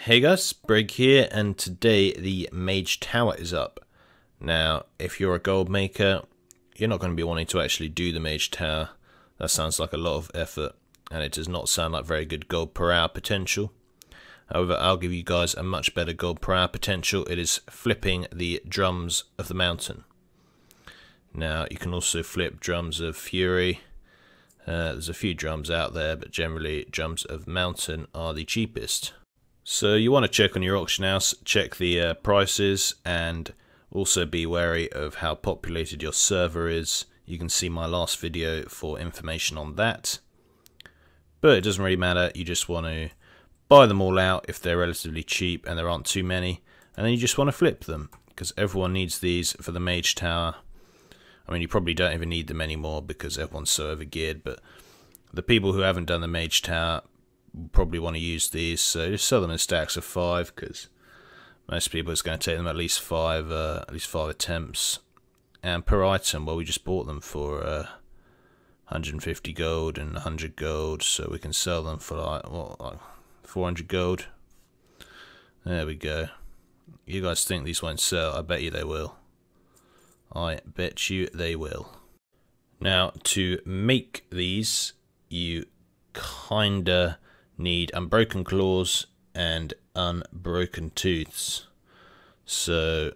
Hey guys, Brig here, and today the Mage Tower is up. Now, if you're a gold maker, you're not going to be wanting to actually do the Mage Tower. That sounds like a lot of effort, and it does not sound like very good gold per hour potential. However, I'll give you guys a much better gold per hour potential. It is flipping the drums of the mountain. Now, you can also flip drums of fury. There's a few drums out there, but generally drums of mountain are the cheapest. So you want to check on your auction house, check the prices, and also be wary of how populated your server is. You can see my last video for information on that. But it doesn't really matter, you just want to buy them all out if they're relatively cheap and there aren't too many, and then you just want to flip them, because everyone needs these for the Mage Tower. I mean, you probably don't even need them anymore because everyone's so overgeared, but the people who haven't done the Mage Tower probably want to use these, so just sell them in stacks of 5, because most people it's going to take them at least five attempts. And per item, well, we just bought them for 150 gold and 100 gold, so we can sell them for like 400 gold. There we go. You guys think these won't sell? I bet you they will. I bet you they will. Now, to make these, you kinda need unbroken claws and unbroken tooths. So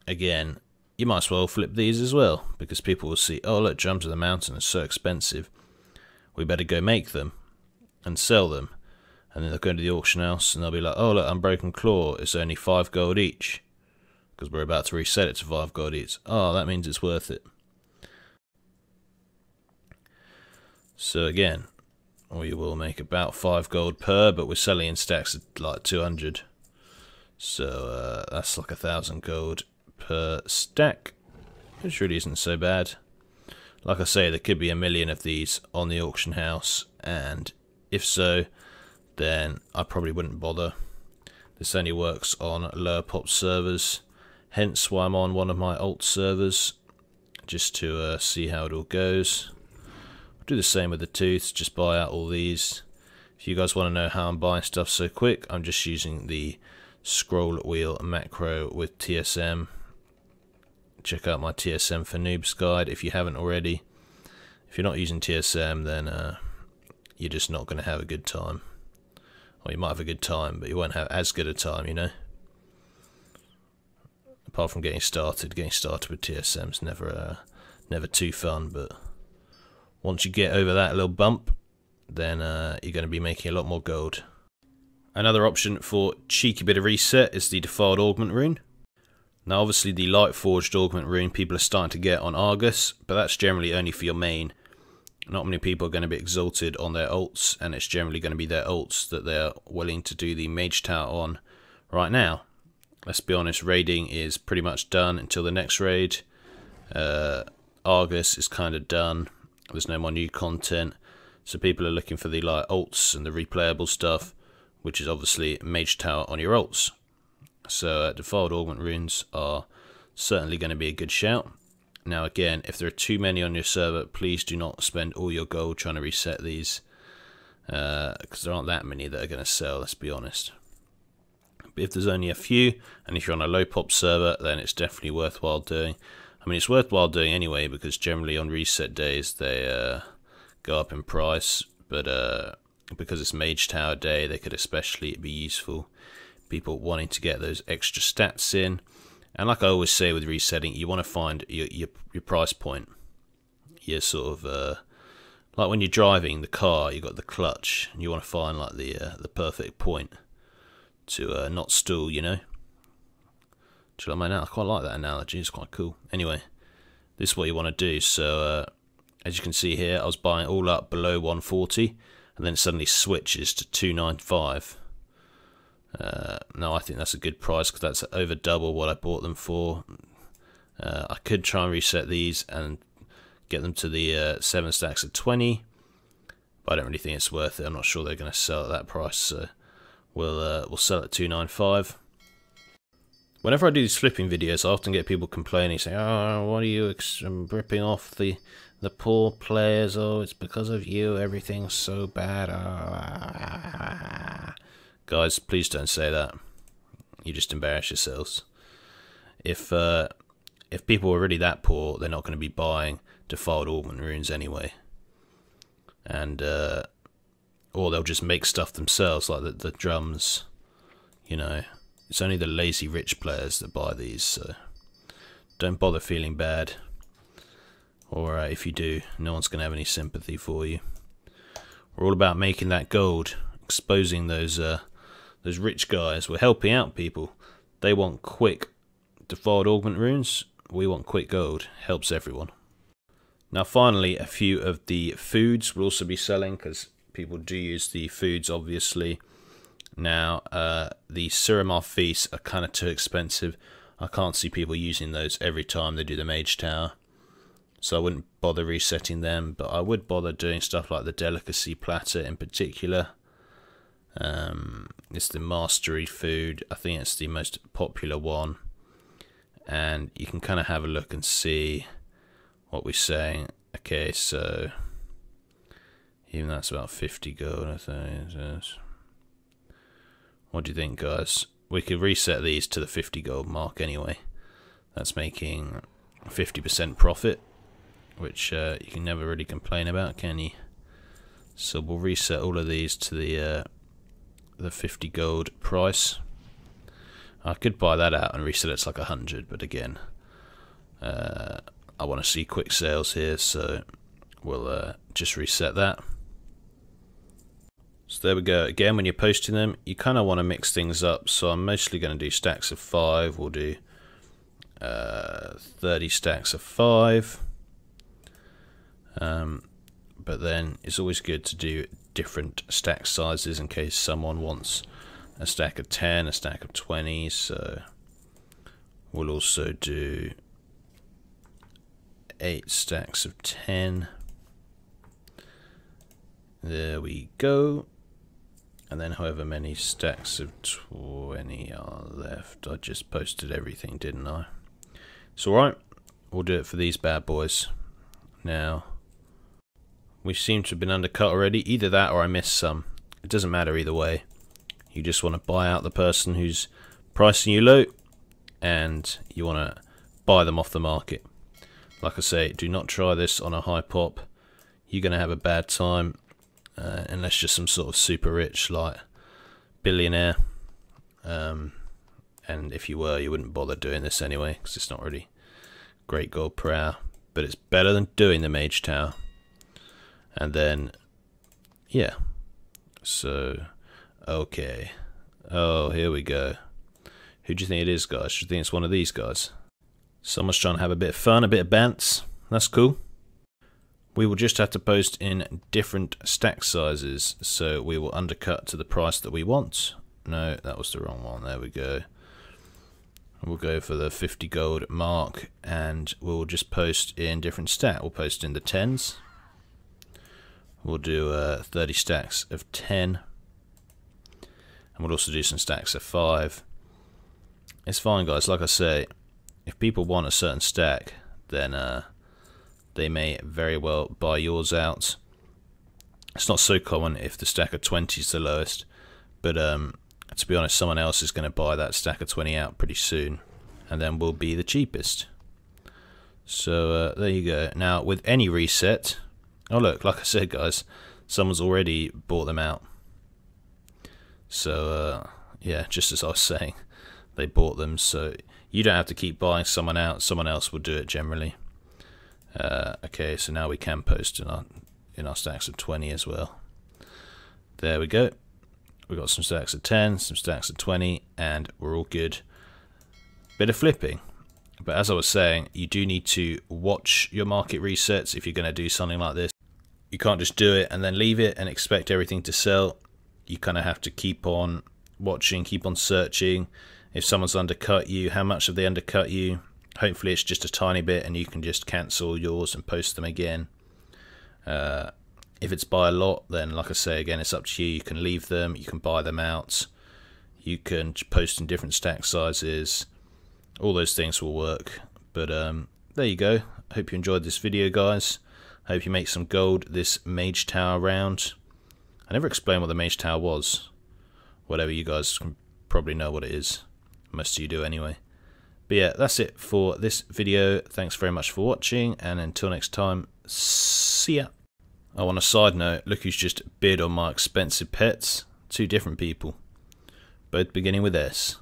again, you might as well flip these as well, because people will see, oh look, drums of the mountain are so expensive, we better go make them and sell them. And then they'll go to the auction house and they'll be like, oh look, unbroken claw is only 5 gold each, because we're about to reset it to 5 gold each. Oh, that means it's worth it. So again, we will make about 5 gold per, but we're selling in stacks of like 200. So that's like 1,000 gold per stack, which really isn't so bad. Like I say, there could be 1 million of these on the auction house, and if so, then I probably wouldn't bother. This only works on lower pop servers, hence why I'm on one of my alt servers, just to see how it all goes. Do the same with the tooths, just buy out all these. If you guys want to know how I'm buying stuff so quick, I'm just using the scroll wheel macro with TSM. Check out my TSM for Noobs guide if you haven't already. If you're not using TSM, then you're just not going to have a good time. Or you might have a good time, but you won't have as good a time, you know. Apart from getting started with TSM's never too fun, but once you get over that little bump, then you're going to be making a lot more gold. Another option for cheeky bit of reset is the Defiled Augment rune. Now obviously the Light Forged Augment rune people are starting to get on Argus, but that's generally only for your main. Not many people are going to be exalted on their ults, and it's generally going to be their ults that they're willing to do the Mage Tower on right now. Let's be honest, raiding is pretty much done until the next raid. Argus is kind of done. There's no more new content, so people are looking for the like ults and the replayable stuff, which is obviously Mage Tower on your ults. So Defiled Augment runes are certainly going to be a good shout. Now again, if there are too many on your server, please do not spend all your gold trying to reset these, because there aren't that many that are going to sell, let's be honest. But if there's only a few, and if you're on a low pop server, then it's definitely worthwhile doing. I mean, it's worthwhile doing anyway, because generally on reset days they go up in price, but because it's Mage Tower day, they could especially be useful. People wanting to get those extra stats in, and like I always say with resetting, you want to find your price point. Your sort of like when you're driving the car, you got the clutch, and you want to find like the perfect point to not stall, you know. I quite like that analogy, it's quite cool. Anyway, this is what you want to do. So as you can see here, I was buying all up below 140, and then it suddenly switches to 295. Now I think that's a good price, because that's over double what I bought them for. I could try and reset these and get them to the 7 stacks of 20, but I don't really think it's worth it. I'm not sure they're going to sell at that price, so we'll sell at 295. Whenever I do these flipping videos, I often get people complaining, saying, "Oh, what are you ripping off the poor players? Oh, it's because of you. Everything's so bad." Guys, please don't say that. You just embarrass yourselves. If people are really that poor, they're not going to be buying defiled augment runes anyway. And or they'll just make stuff themselves, like the drums. You know, it's only the lazy rich players that buy these, so don't bother feeling bad. Or if you do, no one's going to have any sympathy for you. We're all about making that gold, exposing those rich guys. We're helping out people. They want quick defiled augment runes. We want quick gold. Helps everyone. Now finally, a few of the foods we'll also be selling, because people do use the foods obviously. Now the Suramar feasts are kind of too expensive. I can't see people using those every time they do the Mage Tower, so I wouldn't bother resetting them, but I would bother doing stuff like the delicacy platter in particular. It's the mastery food. I think it's the most popular one, and you can kind of have a look and see what we're saying. Okay, so even that's about 50 gold, I think. What do you think, guys? We could reset these to the 50 gold mark anyway. That's making 50% profit, which you can never really complain about, can you? So we'll reset all of these to the 50 gold price. I could buy that out and reset it to like 100, but again, I want to see quick sales here, so we'll just reset that. So there we go. Again, when you're posting them, you kind of want to mix things up. So I'm mostly going to do stacks of 5. We'll do 30 stacks of 5. But then it's always good to do different stack sizes in case someone wants a stack of 10, a stack of 20. So we'll also do 8 stacks of 10. There we go. And then however many stacks of 20 are left. I just posted everything, didn't I? It's alright. We'll do it for these bad boys. Now, we seem to have been undercut already. Either that or I missed some. It doesn't matter either way. You just want to buy out the person who's pricing you low, and you want to buy them off the market. Like I say, do not try this on a high pop. You're going to have a bad time. Unless you're some sort of super rich, like billionaire, and if you were, you wouldn't bother doing this anyway, because it's not really great gold per hour, but it's better than doing the Mage Tower. And then, yeah, so, okay, oh, here we go. Who do you think it is, guys? Do you think it's one of these guys? Someone's trying to have a bit of fun, a bit of bants. That's cool. We will just have to post in different stack sizes, so we will undercut to the price that we want. No, that was the wrong one. There we go. We'll go for the 50 gold mark, and we'll just post in different stack. We'll post in the 10s. We'll do 30 stacks of 10, and we'll also do some stacks of 5. It's fine, guys. Like I say, if people want a certain stack, then they may very well buy yours out. It's not so common if the stack of 20 is the lowest, but to be honest, someone else is going to buy that stack of 20 out pretty soon, and then we'll be the cheapest. So there you go. Now with any reset, oh look, like I said, guys, someone's already bought them out. So yeah, just as I was saying, they bought them, so you don't have to keep buying someone out. Someone else will do it generally. Okay, so now we can post in our stacks of 20 as well. There we go. We've got some stacks of 10, some stacks of 20, and we're all good. Bit of flipping. But as I was saying, you do need to watch your market resets if you're going to do something like this. You can't just do it and then leave it and expect everything to sell. You kind of have to keep on watching, keep on searching. If someone's undercut you, how much have they undercut you? Hopefully it's just a tiny bit and you can just cancel yours and post them again. If it's by a lot, then like I say again, it's up to you. You can leave them, you can buy them out, you can post in different stack sizes. All those things will work. But there you go. Hope you enjoyed this video, guys. Hope you make some gold this Mage Tower round. I never explained what the Mage Tower was. whatever. You guys can probably know what it is. Most of you do anyway. But yeah, that's it for this video. Thanks very much for watching, and until next time, see ya. Oh, on a side note, look who's just bid on my expensive pets. 2 different people, both beginning with S.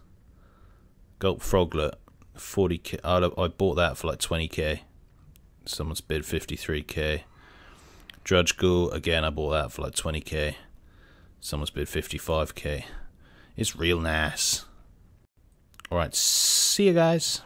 Gulp Froglet, 40k. I bought that for like 20k. Someone's bid 53k. Drudge Ghoul, again, I bought that for like 20k. Someone's bid 55k. It's real nice. Alright, see you guys.